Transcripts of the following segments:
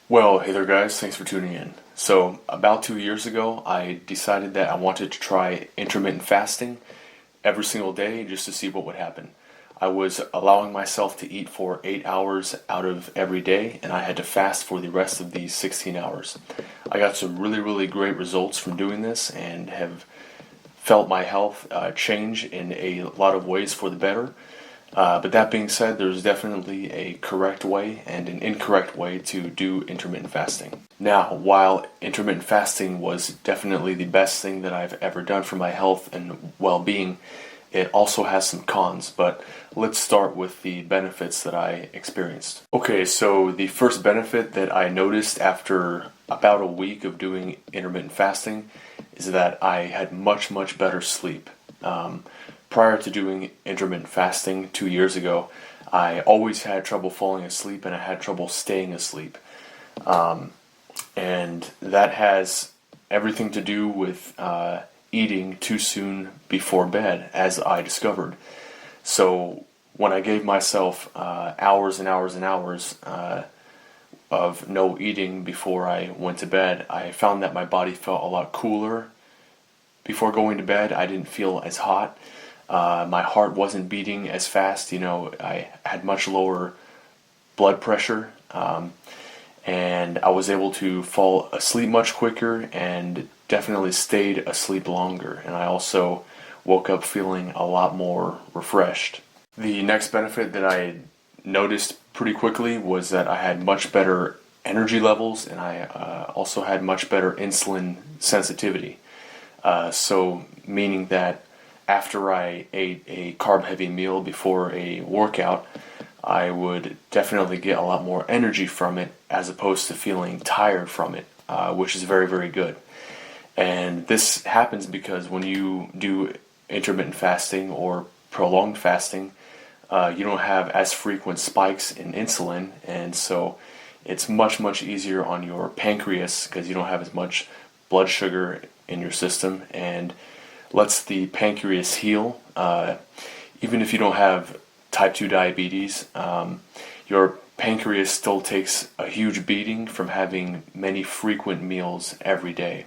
Well, hey there, guys. Thanks for tuning in. So, about 2 years ago, I decided that I wanted to try intermittent fasting every single day just to see what would happen. I was allowing myself to eat for 8 hours out of every day, and I had to fast for the rest of these 16 hours. I got some really, really great results from doing this and have felt my health change in a lot of ways for the better. But that being said, there's definitely a correct way and an incorrect way to do intermittent fasting. Now, while intermittent fasting was definitely the best thing that I've ever done for my health and well being, it also has some cons, but let's start with the benefits that I experienced. Okay, so the first benefit that I noticed after about a week of doing intermittent fasting is that I had much, much better sleep. Prior to doing intermittent fasting 2 years ago, I always had trouble falling asleep and I had trouble staying asleep. And that has everything to do with eating too soon before bed, as I discovered. So when I gave myself hours and hours and hours of no eating before I went to bed, I found that my body felt a lot cooler before going to bed. I didn't feel as hot. My heart wasn't beating as fast. I had much lower blood pressure, and I was able to fall asleep much quicker and definitely stayed asleep longer. And I also woke up feeling a lot more refreshed. The next benefit that I noticed pretty quickly was that I had much better energy levels, and I also had much better insulin sensitivity. So meaning that after I ate a carb-heavy meal before a workout, I would definitely get a lot more energy from it as opposed to feeling tired from it, which is very, very good. And this happens because when you do intermittent fasting or prolonged fasting, you don't have as frequent spikes in insulin, and so it's much, much easier on your pancreas because you don't have as much blood sugar in your system, and lets the pancreas heal. Even if you don't have type 2 diabetes, your pancreas still takes a huge beating from having many frequent meals every day.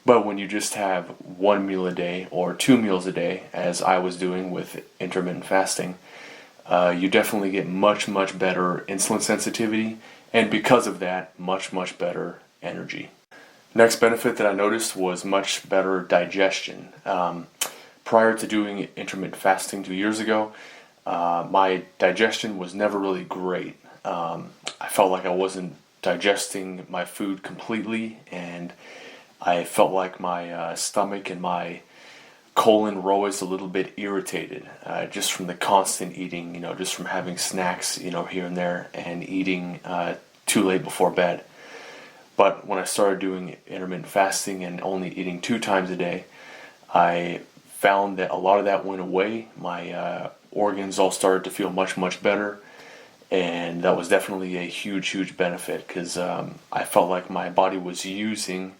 But when you just have one meal a day or 2 meals a day, as I was doing with intermittent fasting, you definitely get much, much better insulin sensitivity, and because of that, much, much better energy. Next benefit that I noticed was much better digestion. Prior to doing intermittent fasting 2 years ago, my digestion was never really great. I felt like I wasn't digesting my food completely, and I felt like my stomach and my colon were always a little bit irritated, just from the constant eating, just from having snacks, here and there, and eating too late before bed. But when I started doing intermittent fasting and only eating 2 times a day, I found that a lot of that went away. My organs all started to feel much, much better. And that was definitely a huge, huge benefit because I felt like my body was using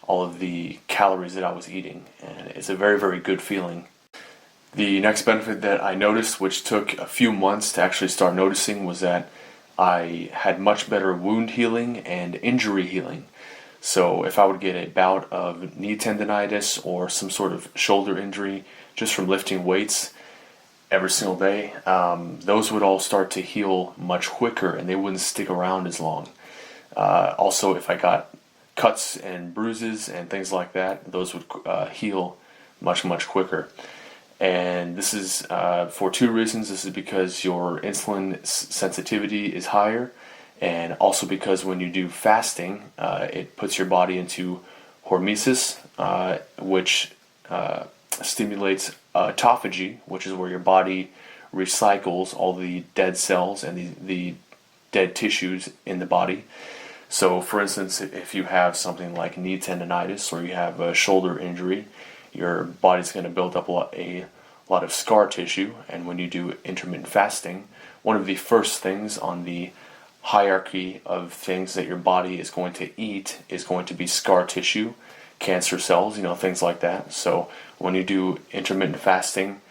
all of the calories that I was eating. And it's a very, very good feeling. The next benefit that I noticed, which took a few months to actually start noticing, was that I had much better wound healing and injury healing. So if I would get a bout of knee tendonitis or some sort of shoulder injury just from lifting weights every single day, those would all start to heal much quicker and they wouldn't stick around as long. Also, if I got cuts and bruises and things like that, those would heal much, much quicker. And this is for two reasons. This is because your insulin sensitivity is higher, and also because when you do fasting, it puts your body into hormesis, which stimulates autophagy, which is where your body recycles all the dead cells and the dead tissues in the body. So, for instance, if you have something like knee tendonitis or you have a shoulder injury, your body's going to build up a lot of scar tissue, and when you do intermittent fasting, one of the first things on the hierarchy of things that your body is going to eat is going to be scar tissue, cancer cells, things like that. So when you do intermittent fasting,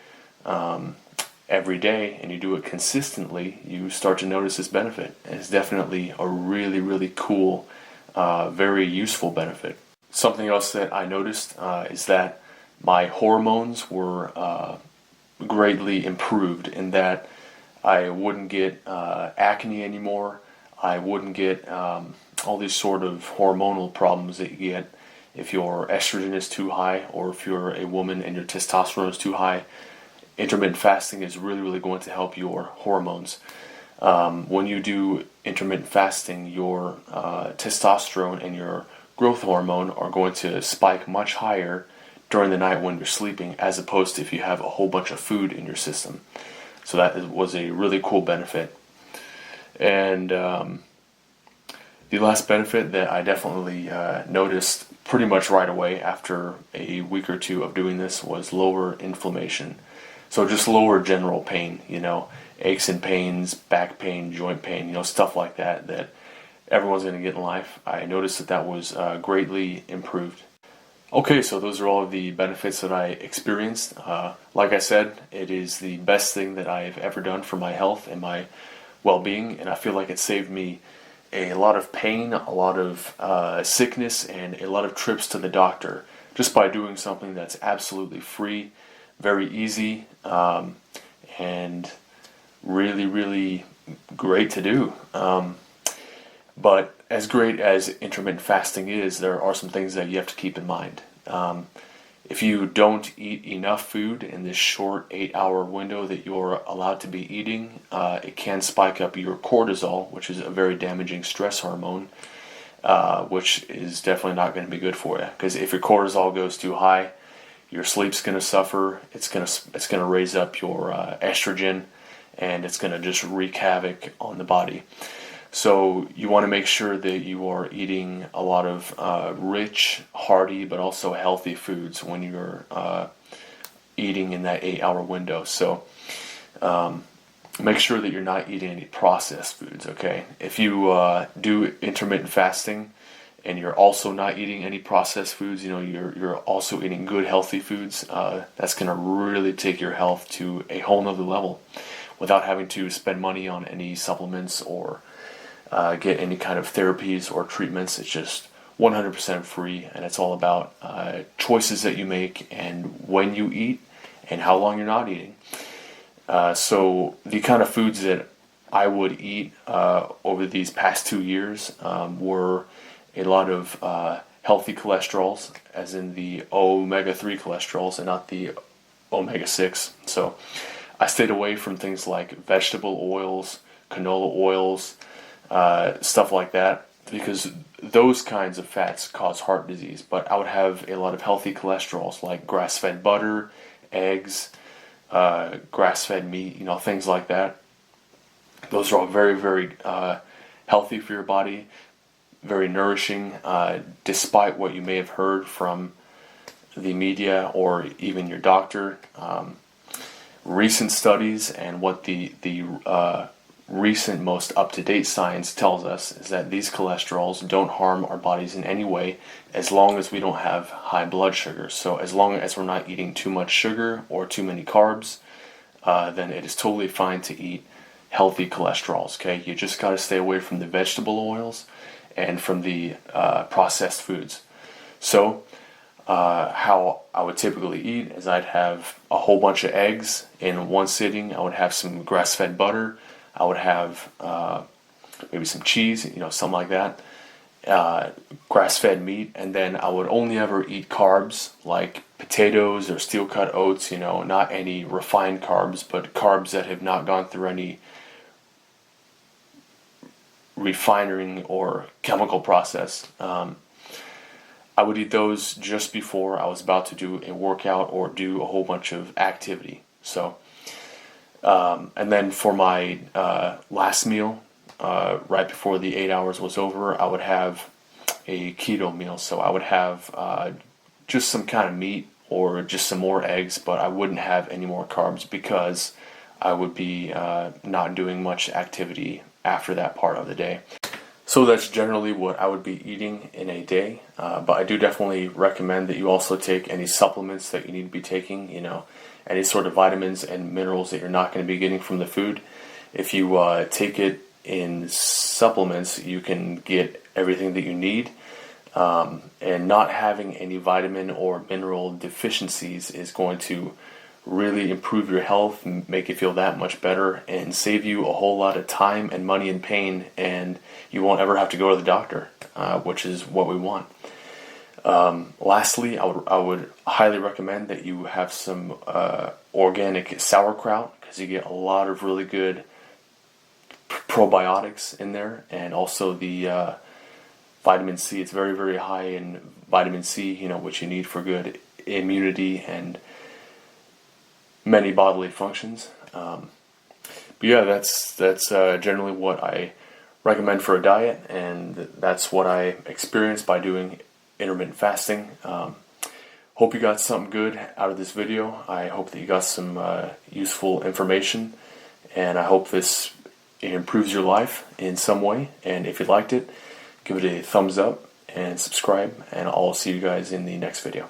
every day and you do it consistently, you start to notice this benefit. And it's definitely a really, really cool, very useful benefit. Something else that I noticed is that my hormones were greatly improved in that I wouldn't get acne anymore. I wouldn't get all these sort of hormonal problems that you get if your estrogen is too high, or if you're a woman and your testosterone is too high. Intermittent fasting is really, really going to help your hormones. When you do intermittent fasting, your testosterone and your growth hormone are going to spike much higher during the night when you're sleeping, as opposed to if you have a whole bunch of food in your system. So that was a really cool benefit. And the last benefit that I definitely noticed pretty much right away after a week or two of doing this was lower inflammation. So just lower general pain, aches and pains, back pain, joint pain, stuff like that that everyone's going to get in life. I noticed that was greatly improved. Okay, so those are all of the benefits that I experienced. Like I said, it is the best thing that I've ever done for my health and my well-being, and I feel like it saved me a lot of pain, a lot of sickness, and a lot of trips to the doctor just by doing something that's absolutely free, very easy, and really, really great to do. But as great as intermittent fasting is, there are some things that you have to keep in mind. If you don't eat enough food in this short 8-hour window that you're allowed to be eating, it can spike up your cortisol, which is a very damaging stress hormone, which is definitely not going to be good for you. Because if your cortisol goes too high, your sleep's going to suffer. It's going to raise up your estrogen, and it's going to just wreak havoc on the body. So you want to make sure that you are eating a lot of rich, hearty, but also healthy foods when you're eating in that 8-hour window. So make sure that you're not eating any processed foods, okay? If you do intermittent fasting and you're also not eating any processed foods, you're also eating good, healthy foods, that's going to really take your health to a whole nother level without having to spend money on any supplements or get any kind of therapies or treatments. It's just 100% free, and it's all about choices that you make and when you eat and how long you're not eating. So the kind of foods that I would eat over these past 2 years were a lot of healthy cholesterols, as in the omega-3 cholesterols and not the omega-6. So I stayed away from things like vegetable oils, canola oils, stuff like that, because those kinds of fats cause heart disease. But I would have a lot of healthy cholesterols like grass-fed butter, eggs, grass-fed meat, things like that. Those are all very, very healthy for your body, very nourishing, despite what you may have heard from the media or even your doctor. Recent studies and what the recent most up-to-date science tells us is that these cholesterols don't harm our bodies in any way as long as we don't have high blood sugar. So as long as we're not eating too much sugar or too many carbs, then it is totally fine to eat healthy cholesterols, okay? You just got to stay away from the vegetable oils and from the processed foods. So how I would typically eat is I'd have a whole bunch of eggs in one sitting. I would have some grass-fed butter. I would have maybe some cheese, something like that, grass-fed meat, and then I would only ever eat carbs like potatoes or steel-cut oats, not any refined carbs, but carbs that have not gone through any refining or chemical process. I would eat those just before I was about to do a workout or do a whole bunch of activity. So. And then for my last meal, right before the 8 hours was over, I would have a keto meal. So I would have just some kind of meat or just some more eggs, but I wouldn't have any more carbs because I would be not doing much activity after that part of the day. So that's generally what I would be eating in a day, but I do definitely recommend that you also take any supplements that you need to be taking, any sort of vitamins and minerals that you're not going to be getting from the food. If you take it in supplements, you can get everything that you need, and not having any vitamin or mineral deficiencies is going to really improve your health, make you feel that much better, and save you a whole lot of time and money and pain, and you won't ever have to go to the doctor, which is what we want. Lastly, I would highly recommend that you have some organic sauerkraut, because you get a lot of really good probiotics in there, and also the vitamin C. It's very, very high in vitamin C, which you need for good immunity and many bodily functions. But yeah, that's generally what I recommend for a diet, and that's what I experienced by doing intermittent fasting. Hope you got something good out of this video. I hope that you got some useful information, and I hope this improves your life in some way. And if you liked it, give it a thumbs up and subscribe, and I'll see you guys in the next video.